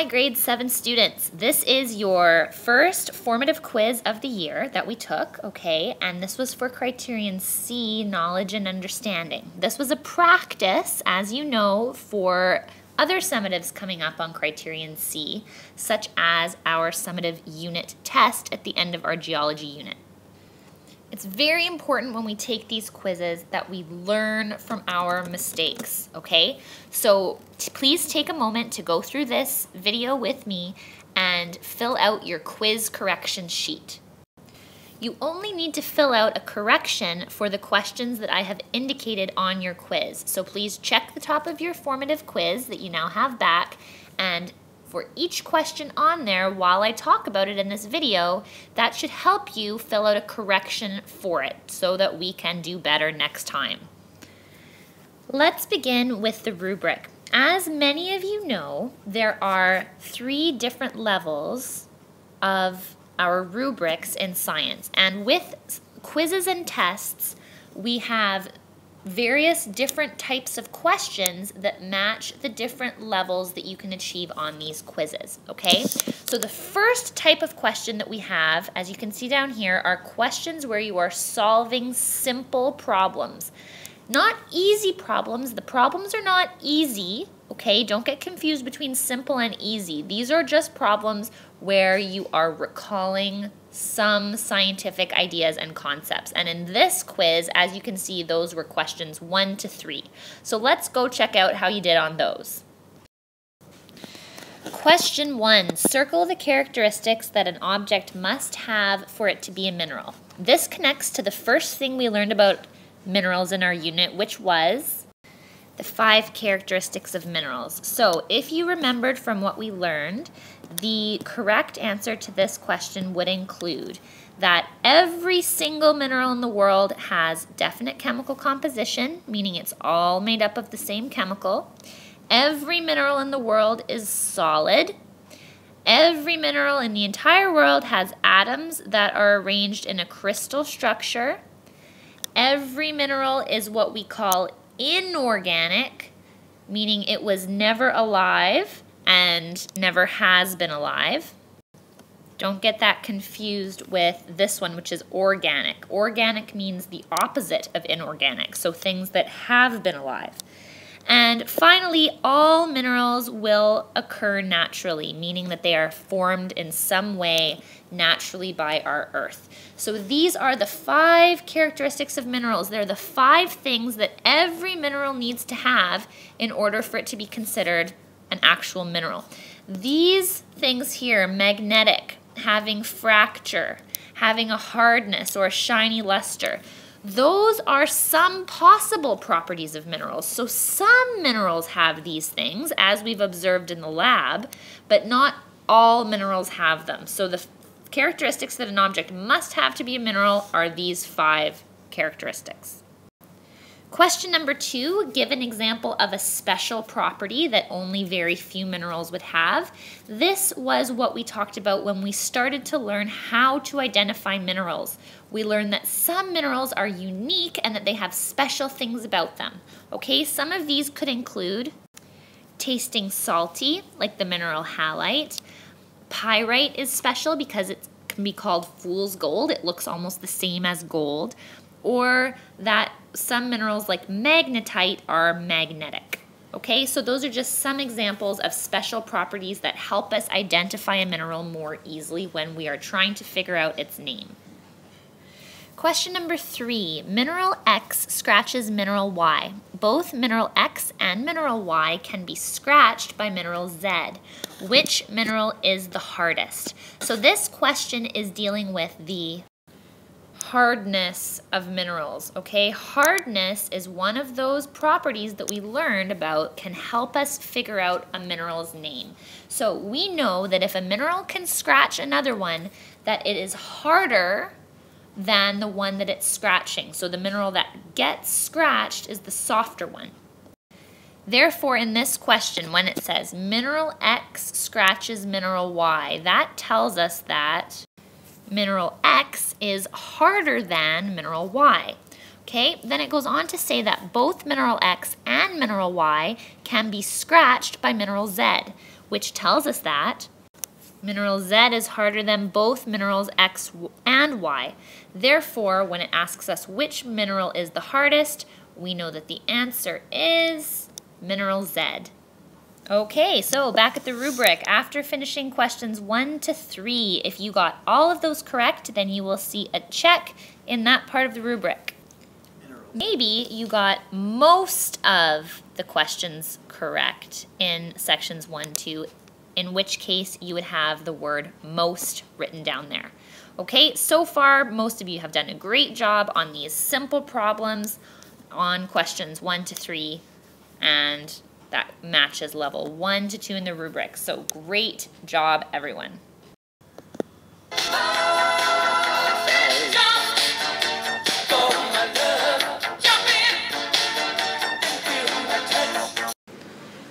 Hi, grade 7 students. This is your first formative quiz of the year that we took, okay? And this was for Criterion C, Knowledge and Understanding. This was a practice, as you know, for other summatives coming up on Criterion C, such as our summative unit test at the end of our geology unit. It's very important when we take these quizzes that we learn from our mistakes, okay? So please take a moment to go through this video with me and fill out your quiz correction sheet. You only need to fill out a correction for the questions that I have indicated on your quiz. So please check the top of your formative quiz that you now have back, and for each question on there, while I talk about it in this video, that should help you fill out a correction for it so that we can do better next time. Let's begin with the rubric. As many of you know, there are 3 different levels of our rubrics in science. And with quizzes and tests, we have various different types of questions that match the different levels that you can achieve on these quizzes, okay? So the first type of question that we have, as you can see down here, are questions where you are solving simple problems. Not easy problems. The problems are not easy, okay? Don't get confused between simple and easy. These are just problems where you are recalling some scientific ideas and concepts. And in this quiz, as you can see, those were questions 1 to 3. So let's go check out how you did on those. Question 1, circle the characteristics that an object must have for it to be a mineral. This connects to the first thing we learned about minerals in our unit, which was the 5 characteristics of minerals. So if you remembered from what we learned, the correct answer to this question would include that every single mineral in the world has definite chemical composition, meaning it's all made up of the same chemical. Every mineral in the world is solid. Every mineral in the entire world has atoms that are arranged in a crystal structure. Every mineral is what we call inorganic, meaning it was never alive and never has been alive. Don't get that confused with this one, which is organic. Organic means the opposite of inorganic, so things that have been alive. And finally, all minerals will occur naturally, meaning that they are formed in some way naturally by our earth. So these are the 5 characteristics of minerals. They're the 5 things that every mineral needs to have in order for it to be considered an actual mineral. These things here, magnetic, having fracture, having a hardness or a shiny luster, those are some possible properties of minerals. So some minerals have these things, as we've observed in the lab, but not all minerals have them. So the characteristics that an object must have to be a mineral are these 5 characteristics. Question number 2, give an example of a special property that only very few minerals would have. This was what we talked about when we started to learn how to identify minerals. We learned that some minerals are unique and that they have special things about them. Okay, some of these could include tasting salty, like the mineral halite. Pyrite is special because it can be called fool's gold. It looks almost the same as gold. Or that some minerals like magnetite are magnetic. Okay, so those are just some examples of special properties that help us identify a mineral more easily when we are trying to figure out its name. Question number 3, mineral X scratches mineral Y. Both mineral X and mineral Y can be scratched by mineral Z. Which mineral is the hardest? So this question is dealing with the hardness of minerals, okay? Hardness is one of those properties that we learned about can help us figure out a mineral's name. So we know that if a mineral can scratch another one, that it is harder than the one that it's scratching. So the mineral that gets scratched is the softer one. Therefore, in this question, when it says mineral X scratches mineral Y, that tells us that mineral X is harder than mineral Y. Okay, then it goes on to say that both mineral X and mineral Y can be scratched by mineral Z. which tells us that mineral Z is harder than both minerals X and Y. Therefore, when it asks us which mineral is the hardest, we know that the answer is mineral Z. Okay, so back at the rubric, after finishing questions 1 to 3, if you got all of those correct, then you will see a check in that part of the rubric. Maybe you got most of the questions correct in sections 1, 2, in which case you would have the word most written down there. Okay, so far most of you have done a great job on these simple problems on questions 1 to 3, and that matches level 1 to 2 in the rubric. So great job, everyone.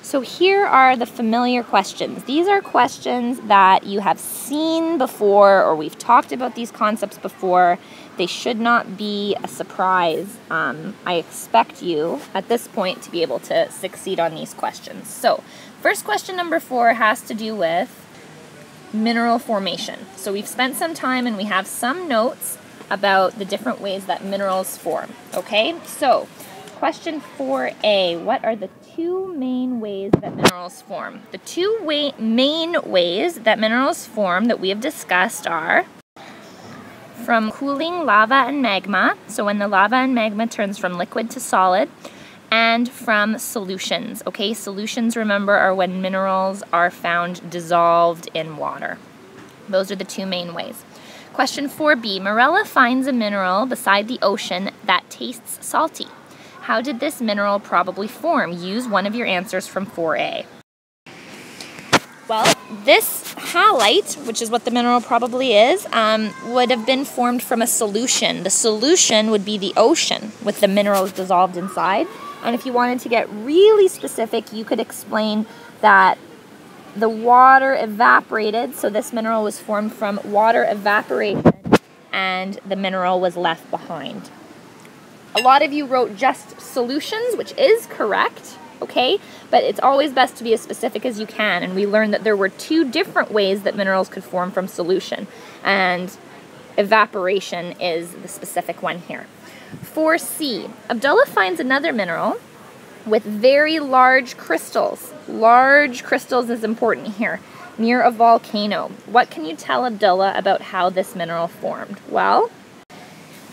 So here are the familiar questions. These are questions that you have seen before, or we've talked about these concepts before. They should not be a surprise. I expect you at this point to be able to succeed on these questions. So first question number 4 has to do with mineral formation. So we've spent some time and we have some notes about the different ways that minerals form. Okay, so question 4A, what are the 2 main ways that minerals form? The 2 main ways that minerals form that we have discussed are from cooling lava and magma, so when the lava and magma turns from liquid to solid, and from solutions. Okay, solutions, remember, are when minerals are found dissolved in water. Those are the 2 main ways. Question 4B, Marella finds a mineral beside the ocean that tastes salty. How did this mineral probably form? Use one of your answers from 4A. Well, this halite, which is what the mineral probably is, would have been formed from a solution. The solution would be the ocean with the minerals dissolved inside. And if you wanted to get really specific, you could explain that the water evaporated, so this mineral was formed from water evaporation, and the mineral was left behind. A lot of you wrote just solutions, which is correct, okay? But it's always best to be as specific as you can, and we learned that there were 2 different ways that minerals could form from solution, and evaporation is the specific one here. 4C, Abdullah finds another mineral with very large crystals. Large crystals is important here, near a volcano. What can you tell Abdullah about how this mineral formed? Well,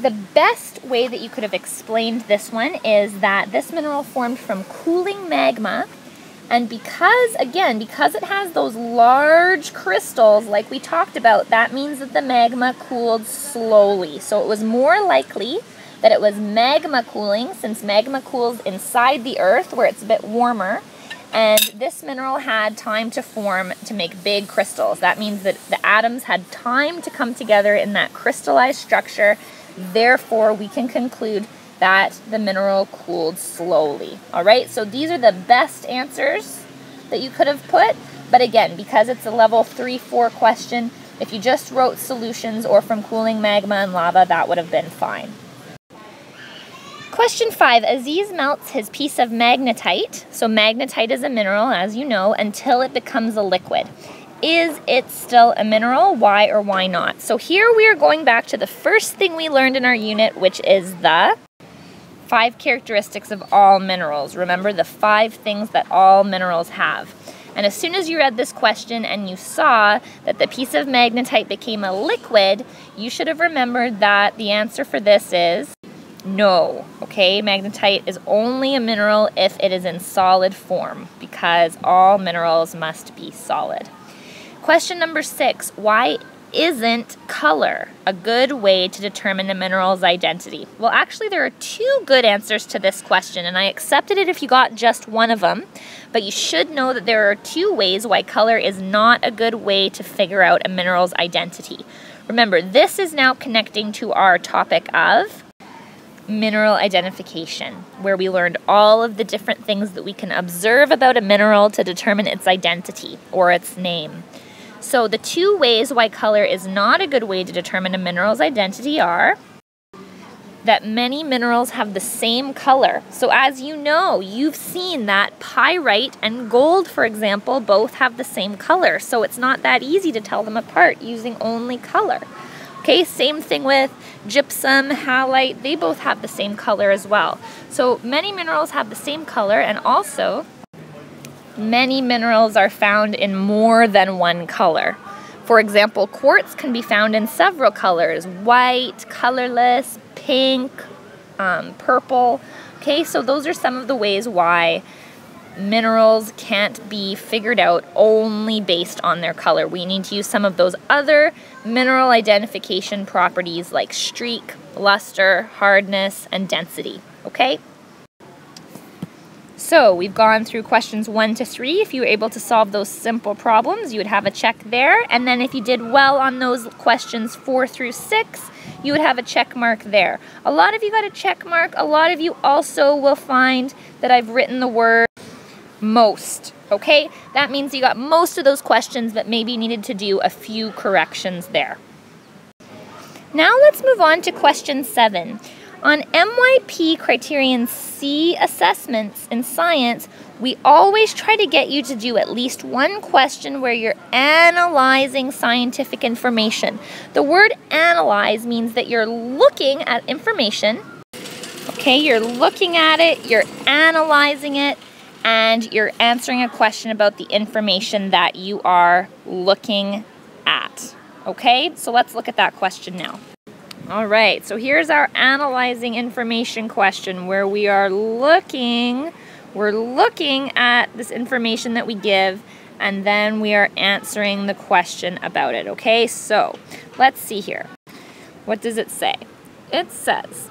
the best way that you could have explained this one is that this mineral formed from cooling magma, and because it has those large crystals like we talked about, that means that the magma cooled slowly. So it was more likely that it was magma cooling, since magma cools inside the earth where it's a bit warmer, and this mineral had time to form to make big crystals. That means that the atoms had time to come together in that crystallized structure. Therefore, we can conclude that the mineral cooled slowly. All right, so these are the best answers that you could have put. But again, because it's a level 3-4 question, if you just wrote solutions or from cooling magma and lava, that would have been fine. Question 5, Aziz melts his piece of magnetite. So magnetite is a mineral, as you know, until it becomes a liquid. Is it still a mineral? Why or why not? So here we are going back to the first thing we learned in our unit, which is the 5 characteristics of all minerals. Remember the 5 things that all minerals have. And as soon as you read this question and you saw that the piece of magnetite became a liquid, you should have remembered that the answer for this is no. Okay, magnetite is only a mineral if it is in solid form, because all minerals must be solid. Question number 6, why isn't color a good way to determine a mineral's identity? Well, actually, there are 2 good answers to this question, and I accepted it if you got just one of them, but you should know that there are 2 ways why color is not a good way to figure out a mineral's identity. Remember, this is now connecting to our topic of mineral identification, where we learned all of the different things that we can observe about a mineral to determine its identity or its name. So the 2 ways why color is not a good way to determine a mineral's identity are that many minerals have the same color. So as you know, you've seen that pyrite and gold, for example, both have the same color. So it's not that easy to tell them apart using only color. Okay, same thing with gypsum, halite, they both have the same color as well. So many minerals have the same color, and also many minerals are found in more than one color. For example, quartz can be found in several colors: white, colorless, pink, purple. Okay, so those are some of the ways why minerals can't be figured out only based on their color. We need to use some of those other mineral identification properties like streak, luster, hardness, and density. Okay? So we've gone through questions 1 to 3. If you were able to solve those simple problems, you would have a check there. And then if you did well on those questions 4 through 6, you would have a check mark there. A lot of you got a check mark. A lot of you also will find that I've written the word most. Okay? That means you got most of those questions, but maybe needed to do a few corrections there. Now let's move on to question 7. On MYP Criterion C assessments in science, we always try to get you to do at least one question where you're analyzing scientific information. The word analyze means that you're looking at information, okay, you're looking at it, you're analyzing it, and you're answering a question about the information that you are looking at. Okay, so let's look at that question now. All right, so here's our analyzing information question where we are looking at this information that we give, and then we are answering the question about it, okay? So let's see here. What does it say? It says,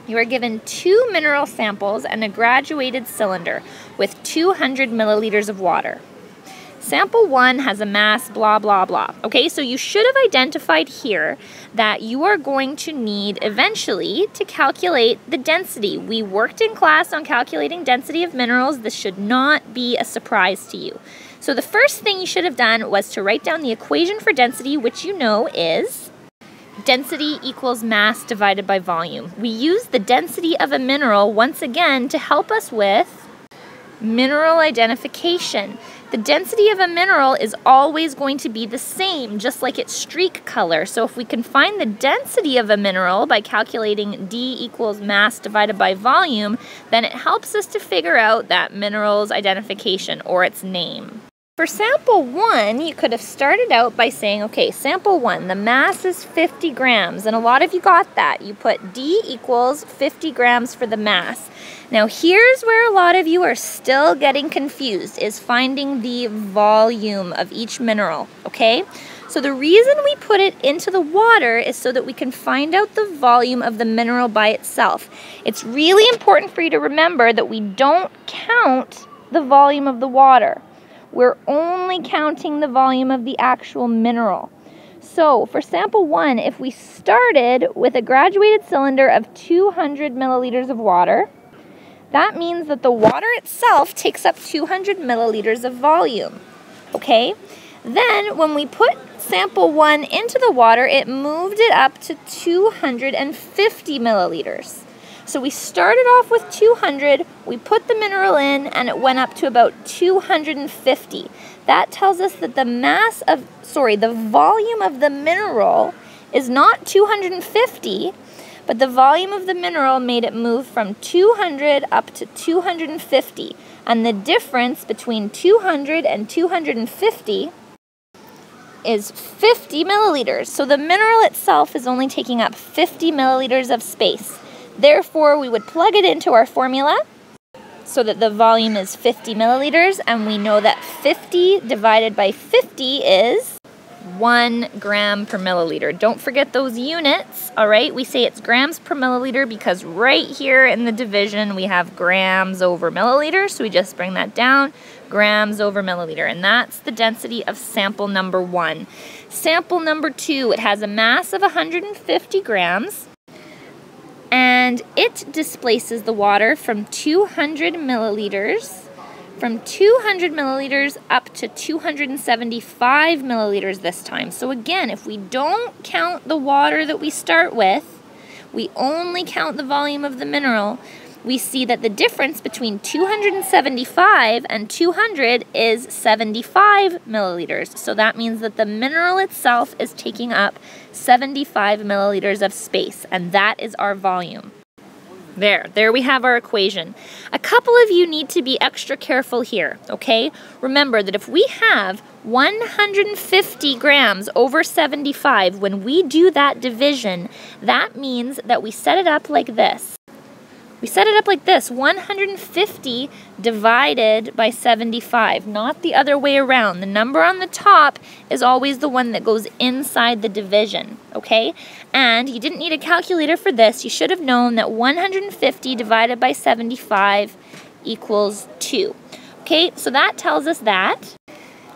you are given 2 mineral samples and a graduated cylinder with 200 milliliters of water. Sample 1 has a mass blah, blah, blah. Okay, so you should have identified here that you are going to need eventually to calculate the density. We worked in class on calculating density of minerals. This should not be a surprise to you. So the first thing you should have done was to write down the equation for density, which you know is density equals mass divided by volume. We use the density of a mineral once again to help us with mineral identification. The density of a mineral is always going to be the same, just like its streak color. So if we can find the density of a mineral by calculating D equals mass divided by volume, then it helps us to figure out that mineral's identification or its name. For sample 1, you could have started out by saying, okay, sample 1, the mass is 50 grams, and a lot of you got that. You put D equals 50 grams for the mass. Now here's where a lot of you are still getting confused, is finding the volume of each mineral, okay? So the reason we put it into the water is so that we can find out the volume of the mineral by itself. It's really important for you to remember that we don't count the volume of the water. We're only counting the volume of the actual mineral. So for sample 1, if we started with a graduated cylinder of 200 milliliters of water, that means that the water itself takes up 200 milliliters of volume, okay? Then when we put sample 1 into the water, it moved it up to 250 milliliters. So we started off with 200, we put the mineral in, and it went up to about 250. That tells us that the volume of the mineral is not 250, but the volume of the mineral made it move from 200 up to 250. And the difference between 200 and 250 is 50 milliliters. So the mineral itself is only taking up 50 milliliters of space. Therefore, we would plug it into our formula so that the volume is 50 milliliters, and we know that 50 divided by 50 is 1 gram per milliliter. Don't forget those units, all right? We say it's grams per milliliter because right here in the division we have grams over milliliters, so we just bring that down, grams over milliliter, and that's the density of sample number 1. Sample number 2, it has a mass of 150 grams, and it displaces the water from 200 milliliters up to 275 milliliters this time. So again, if we don't count the water that we start with, we only count the volume of the mineral, we see that the difference between 275 and 200 is 75 milliliters. So that means that the mineral itself is taking up 75 milliliters of space, and that is our volume. There we have our equation. A couple of you need to be extra careful here, okay? Remember that if we have 150 grams over 75, when we do that division, that means that we set it up like this. We set it up like this, 150 divided by 75, not the other way around. The number on the top is always the one that goes inside the division, okay? And you didn't need a calculator for this. You should have known that 150 divided by 75 equals 2. Okay, so that tells us that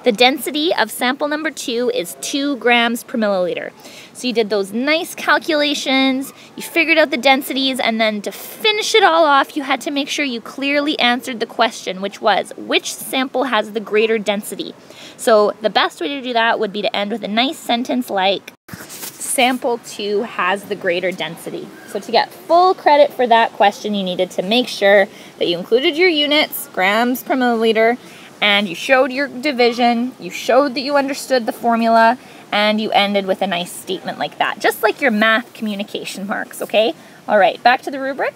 the density of sample number 2 is 2 grams per milliliter. So you did those nice calculations, you figured out the densities, and then to finish it all off, you had to make sure you clearly answered the question, which was, which sample has the greater density? So the best way to do that would be to end with a nice sentence like, sample 2 has the greater density. So to get full credit for that question, you needed to make sure that you included your units, grams per milliliter, and you showed your division, you showed that you understood the formula, and you ended with a nice statement like that, just like your math communication marks, okay? All right, back to the rubric.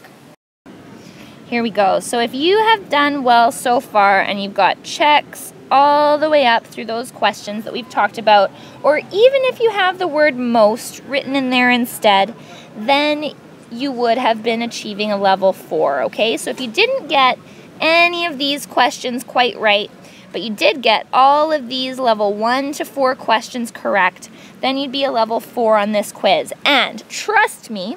Here we go. So if you have done well so far and you've got checks all the way up through those questions that we've talked about, or even if you have the word most written in there instead, then you would have been achieving a level 4, okay? So if you didn't get any of these questions quite right, but you did get all of these level 1 to 4 questions correct, then you'd be a level 4 on this quiz. And trust me,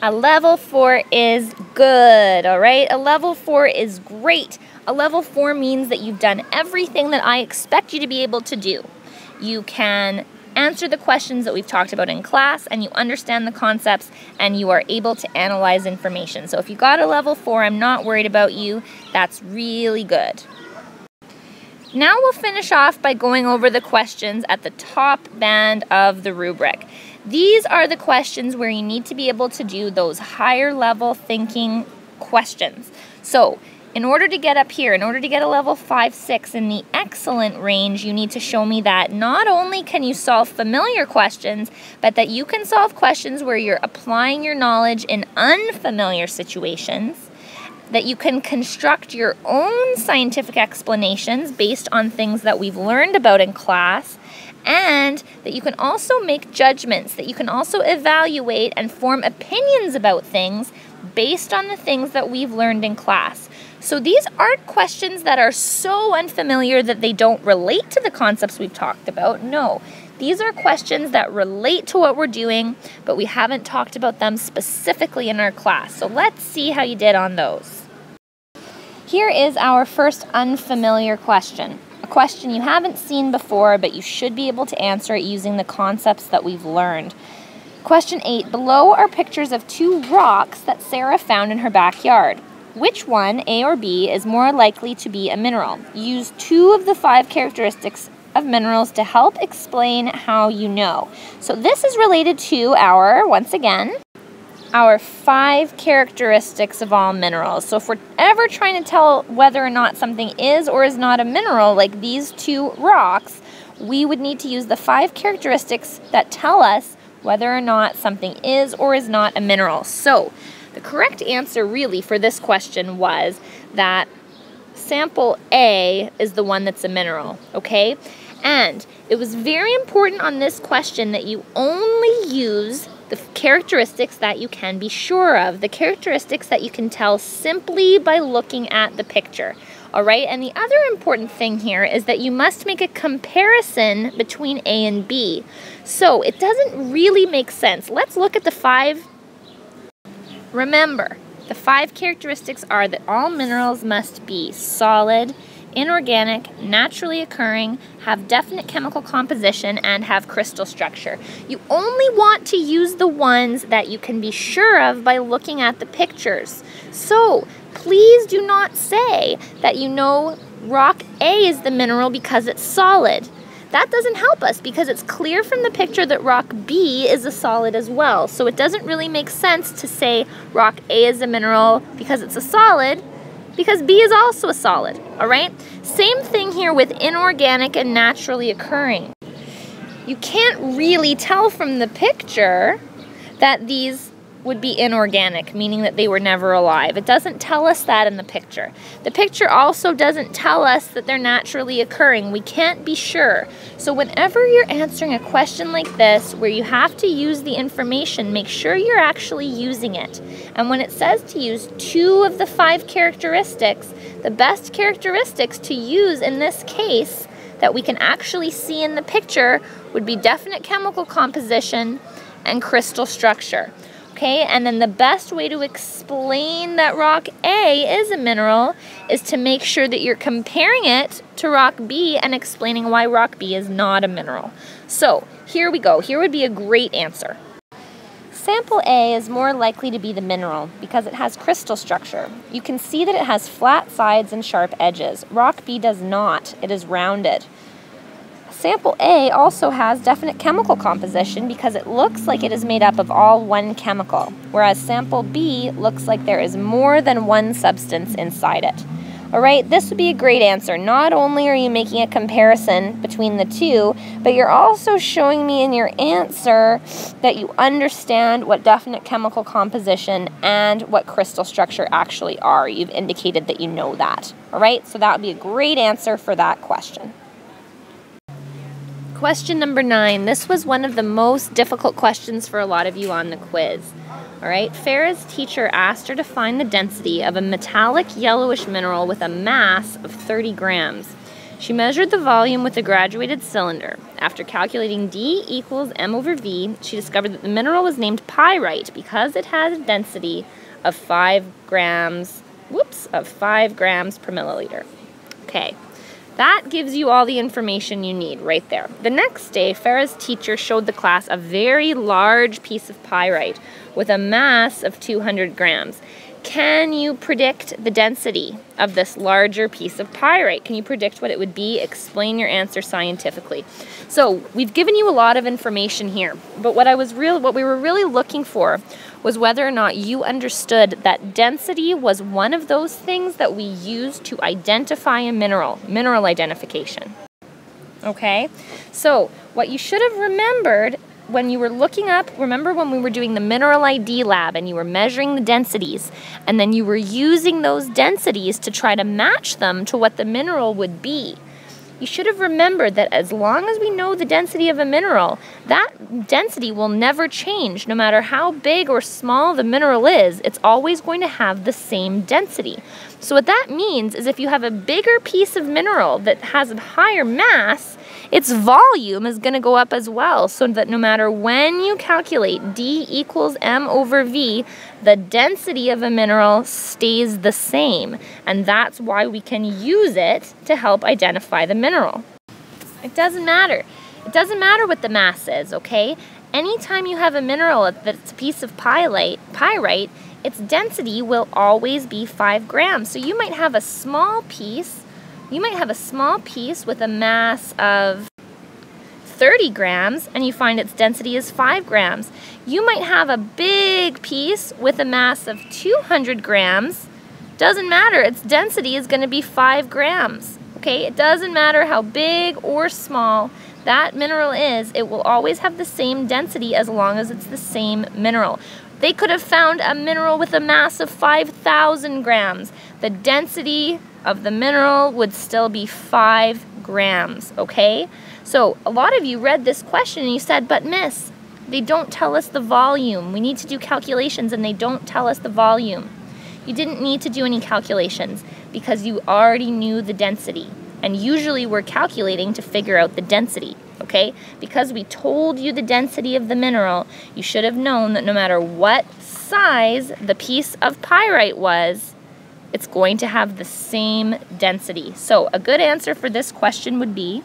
a level 4 is good, all right? A level 4 is great. A level 4 means that you've done everything that I expect you to be able to do. You can answer the questions that we've talked about in class, and you understand the concepts, and you are able to analyze information. So if you got a level 4, I'm not worried about you. That's really good. Now we'll finish off by going over the questions at the top band of the rubric. These are the questions where you need to be able to do those higher level thinking questions. So in order to get up here, in order to get a level 5, 6 in the excellent range, you need to show me that not only can you solve familiar questions, but that you can solve questions where you're applying your knowledge in unfamiliar situations, that you can construct your own scientific explanations based on things that we've learned about in class, and that you can also make judgments, that you can also evaluate and form opinions about things based on the things that we've learned in class. So these aren't questions that are so unfamiliar that they don't relate to the concepts we've talked about. No, these are questions that relate to what we're doing, but we haven't talked about them specifically in our class. So let's see how you did on those. Here is our first unfamiliar question. A question you haven't seen before, but you should be able to answer it using the concepts that we've learned. Question 8, below are pictures of 2 rocks that Sarah found in her backyard. Which one, A or B, is more likely to be a mineral? Use 2 of the 5 characteristics of minerals to help explain how you know. So this is related to our, once again, our 5 characteristics of all minerals. So if we're ever trying to tell whether or not something is or is not a mineral, like these 2 rocks, we would need to use the 5 characteristics that tell us whether or not something is or is not a mineral. So the correct answer really for this question was that sample A is the one that's a mineral, okay? And it was very important on this question that you only use the characteristics that you can be sure of, the characteristics that you can tell simply by looking at the picture. All right, and the other important thing here is that you must make a comparison between A and B. So it doesn't really make sense. Let's look at the 5. Remember, the 5 characteristics are that all minerals must be solid, inorganic, naturally occurring, have definite chemical composition, and have crystal structure. You only want to use the ones that you can be sure of by looking at the pictures. So please do not say that you know rock A is the mineral because it's solid. that doesn't help us because it's clear from the picture that rock B is a solid as well. So it doesn't really make sense to say rock A is a mineral because it's a solid, because B is also a solid, all right? Same thing here with inorganic and naturally occurring. You can't really tell from the picture that these would be inorganic, meaning that they were never alive. It doesn't tell us that in the picture. The picture also doesn't tell us that they're naturally occurring. We can't be sure. So whenever you're answering a question like this, where you have to use the information, make sure you're actually using it. And when it says to use 2 of the 5 characteristics, the best characteristics to use in this case that we can actually see in the picture would be definite chemical composition and crystal structure. Okay, and then the best way to explain that rock A is a mineral is to make sure that you're comparing it to rock B and explaining why rock B is not a mineral. So here we go. Here would be a great answer. Sample A is more likely to be the mineral because it has crystal structure. You can see that it has flat sides and sharp edges. Rock B does not. It is rounded. Sample A also has definite chemical composition because it looks like it is made up of all one chemical, whereas sample B looks like there is more than one substance inside it. Alright, this would be a great answer. Not only are you making a comparison between the two, but you're also showing me in your answer that you understand what definite chemical composition and what crystal structure actually are. You've indicated that you know that. Alright, so that would be a great answer for that question. Question number 9. This was one of the most difficult questions for a lot of you on the quiz. All right, Farah's teacher asked her to find the density of a metallic yellowish mineral with a mass of 30 grams. She measured the volume with a graduated cylinder. After calculating D equals M over V, she discovered that the mineral was named pyrite because it had a density of 5 grams per milliliter. Okay. That gives you all the information you need right there. The next day, Farah's teacher showed the class a very large piece of pyrite with a mass of 200 grams. Can you predict the density of this larger piece of pyrite? Can you predict what it would be? Explain your answer scientifically. So we've given you a lot of information here, but what we were really looking for was whether or not you understood that density was one of those things that we use to identify a mineral identification. Okay, so what you should have remembered when you were looking up, remember when we were doing the mineral ID lab and you were measuring the densities and then you were using those densities to try to match them to what the mineral would be. You should have remembered that as long as we know the density of a mineral, that density will never change. No matter how big or small the mineral is, it's always going to have the same density. So what that means is if you have a bigger piece of mineral that has a higher mass, its volume is going to go up as well, so that no matter when you calculate D equals M over V, the density of a mineral stays the same. And that's why we can use it to help identify the mineral. It doesn't matter. It doesn't matter what the mass is, okay? Anytime you have a mineral that's a piece of pyrite, its density will always be 5 grams. So you might have a small piece with a mass of 30 grams and you find its density is 5 grams. You might have a big piece with a mass of 200 grams. Doesn't matter, its density is going to be 5 grams. Okay, it doesn't matter how big or small that mineral is, it will always have the same density as long as it's the same mineral. They could have found a mineral with a mass of 5,000 grams. The density of the mineral would still be 5 grams, okay? So a lot of you read this question and you said, but miss, they don't tell us the volume. We need to do calculations and they don't tell us the volume. You didn't need to do any calculations because you already knew the density. And usually we're calculating to figure out the density, okay? Because we told you the density of the mineral, you should have known that no matter what size the piece of pyrite was, it's going to have the same density. So a good answer for this question would be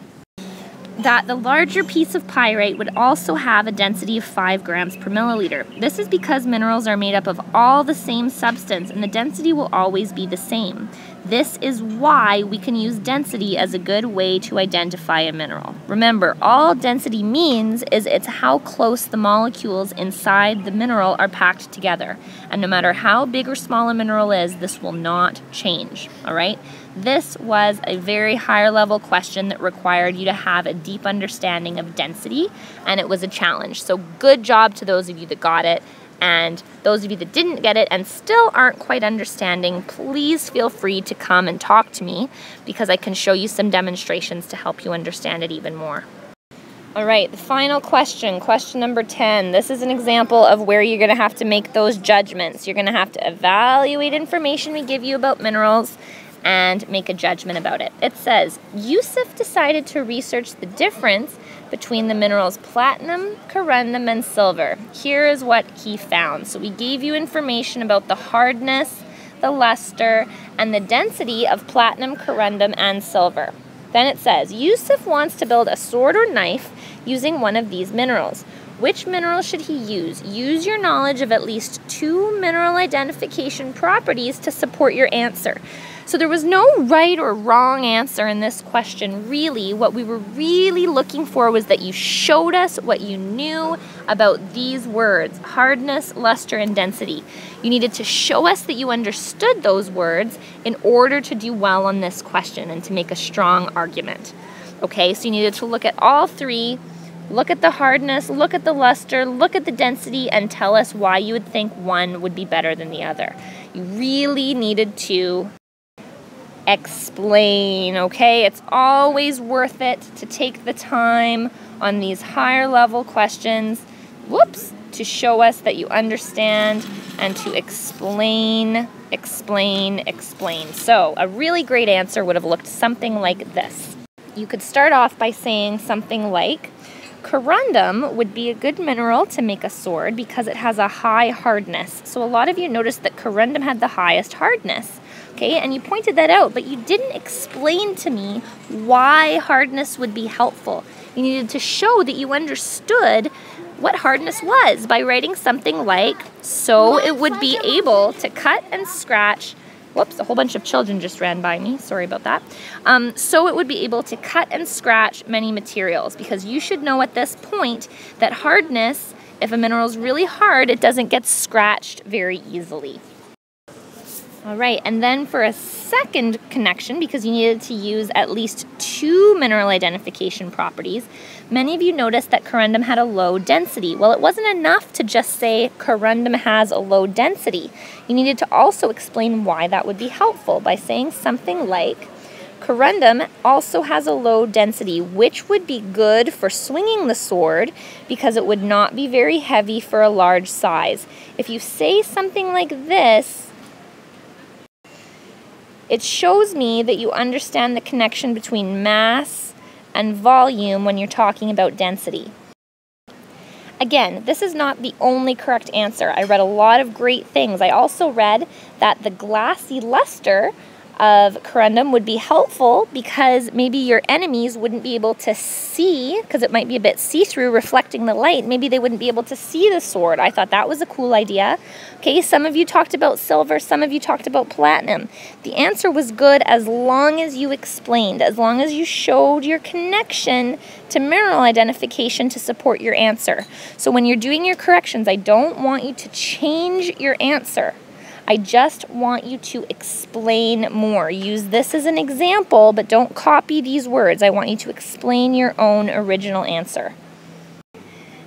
that the larger piece of pyrite would also have a density of 5 grams per milliliter. This is because minerals are made up of all the same substance and the density will always be the same. This is why we can use density as a good way to identify a mineral. Remember, all density means is it's how close the molecules inside the mineral are packed together. And no matter how big or small a mineral is, this will not change, all right? This was a very higher level question that required you to have a deep understanding of density, and it was a challenge. So good job to those of you that got it. And those of you that didn't get it and still aren't quite understanding, please feel free to come and talk to me because I can show you some demonstrations to help you understand it even more. All right, the final question, question number 10. This is an example of where you're going to have to make those judgments. You're going to have to evaluate information we give you about minerals and make a judgment about it. It says, Yusuf decided to research the difference between the minerals platinum, corundum, and silver. Here is what he found. So we gave you information about the hardness, the luster, and the density of platinum, corundum, and silver. Then it says, Yusuf wants to build a sword or knife using one of these minerals. Which mineral should he use? Use your knowledge of at least 2 mineral identification properties to support your answer. So there was no right or wrong answer in this question, really. What we were really looking for was that you showed us what you knew about these words, hardness, luster, and density. You needed to show us that you understood those words in order to do well on this question and to make a strong argument. Okay, so you needed to look at all 3, look at the hardness, look at the luster, look at the density, and tell us why you would think one would be better than the other. You really needed to explain, okay? It's always worth it to take the time on these higher level questions, to show us that you understand and to explain. So a really great answer would have looked something like this. You could start off by saying something like, corundum would be a good mineral to make a sword because it has a high hardness. So a lot of you noticed that corundum had the highest hardness. Okay, and you pointed that out, but you didn't explain to me why hardness would be helpful. You needed to show that you understood what hardness was by writing something like, so it would be able to cut and scratch. Whoops, a whole bunch of children just ran by me. Sorry about that. So it would be able to cut and scratch many materials, because you should know at this point that hardness, if a mineral is really hard, it doesn't get scratched very easily. All right, and then for a second connection, because you needed to use at least 2 mineral identification properties, many of you noticed that corundum had a low density. Well, it wasn't enough to just say corundum has a low density. You needed to also explain why that would be helpful by saying something like, corundum also has a low density, which would be good for swinging the sword because it would not be very heavy for a large size. If you say something like this, it shows me that you understand the connection between mass and volume when you're talking about density. Again, this is not the only correct answer. I read a lot of great things. I also read that the glassy luster of corundum would be helpful because maybe your enemies wouldn't be able to see, because it might be a bit see-through reflecting the light. Maybe they wouldn't be able to see the sword. I thought that was a cool idea. Okay, some of you talked about silver, some of you talked about platinum. The answer was good as long as you explained, as long as you showed your connection to mineral identification to support your answer. So when you're doing your corrections, I don't want you to change your answer. I just want you to explain more. Use this as an example, but don't copy these words. I want you to explain your own original answer.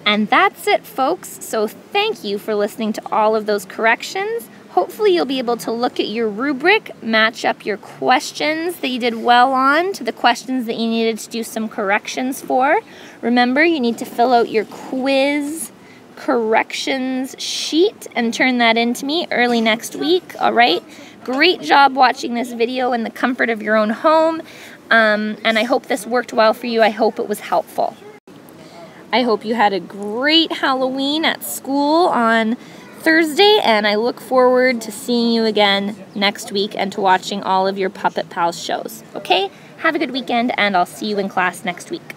And that's it, folks. So thank you for listening to all of those corrections. Hopefully you'll be able to look at your rubric, match up your questions that you did well on to the questions that you needed to do some corrections for. Remember, you need to fill out your quiz corrections sheet and turn that in to me early next week. All right, great job watching this video in the comfort of your own home, and I hope this worked well for you. I hope it was helpful. I hope you had a great Halloween at school on Thursday, and I look forward to seeing you again next week and to watching all of your Puppet Pals shows. Okay, have a good weekend, and I'll see you in class next week.